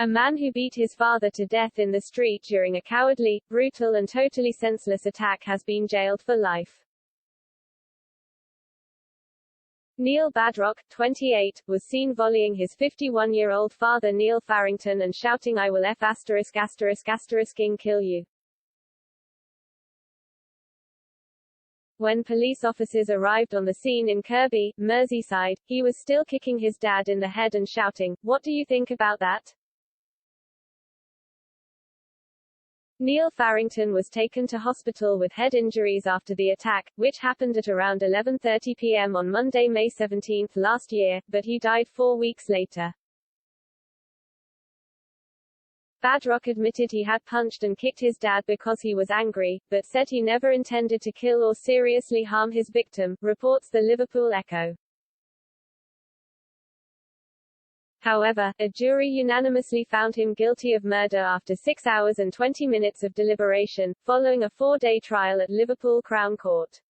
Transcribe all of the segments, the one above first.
A man who beat his father to death in the street during a cowardly, brutal and totally senseless attack has been jailed for life. Neil Badrock, 28, was seen volleying his 51-year-old father Neil Farrington and shouting "I will *********************************************************************************************************************************************************************************************************************************************************************************************************************************Officers arrived on the scene in Kirby, Merseyside. He was still kicking his dad in the head and shouting, "What do you think about that?" Neil Farrington was taken to hospital with head injuries after the attack, which happened at around 11:30 p.m. on Monday, May 17 last year, but he died 4 weeks later. Badrock admitted he had punched and kicked his dad because he was angry, but said he never intended to kill or seriously harm his victim, reports the Liverpool Echo. However, a jury unanimously found him guilty of murder after 6 hours and 20 minutes of deliberation, following a 4-day trial at Liverpool Crown Court.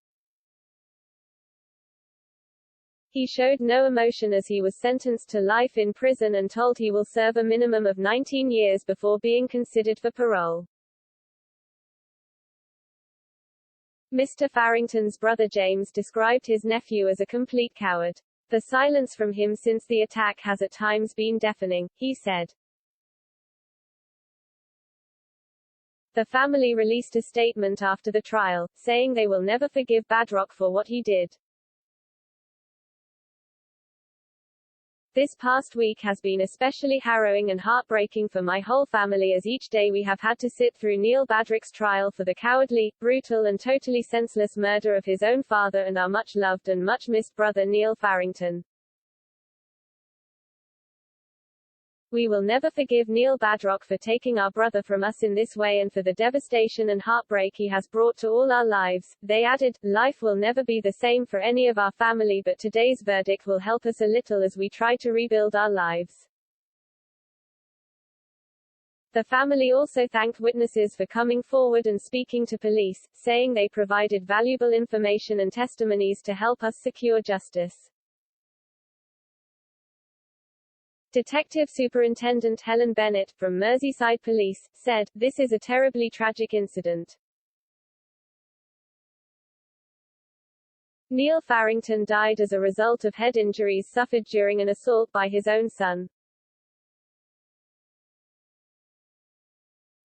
He showed no emotion as he was sentenced to life in prison and told he will serve a minimum of 19 years before being considered for parole. Mr. Farrington's brother James described his nephew as a complete coward. "The silence from him since the attack has at times been deafening," he said. The family released a statement after the trial, saying they will never forgive Badrock for what he did. "This past week has been especially harrowing and heartbreaking for my whole family as each day we have had to sit through Neil Badrock's trial for the cowardly, brutal and totally senseless murder of his own father and our much-loved and much-missed brother Neil Farrington. We will never forgive Neil Badrock for taking our brother from us in this way and for the devastation and heartbreak he has brought to all our lives." They added, "Life will never be the same for any of our family, but today's verdict will help us a little as we try to rebuild our lives." The family also thanked witnesses for coming forward and speaking to police, saying they provided valuable information and testimonies to help us secure justice. Detective Superintendent Helen Bennett, from Merseyside Police, said, "This is a terribly tragic incident. Neil Farrington died as a result of head injuries suffered during an assault by his own son.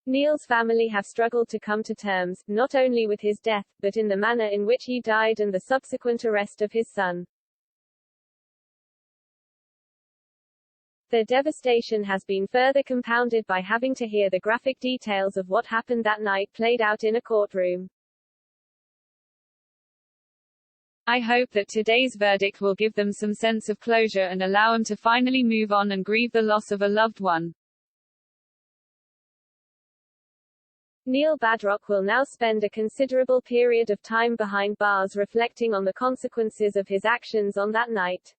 Neil's family have struggled to come to terms, not only with his death, but in the manner in which he died and the subsequent arrest of his son. The devastation has been further compounded by having to hear the graphic details of what happened that night played out in a courtroom. I hope that today's verdict will give them some sense of closure and allow them to finally move on and grieve the loss of a loved one." Neil Badrock will now spend a considerable period of time behind bars reflecting on the consequences of his actions on that night.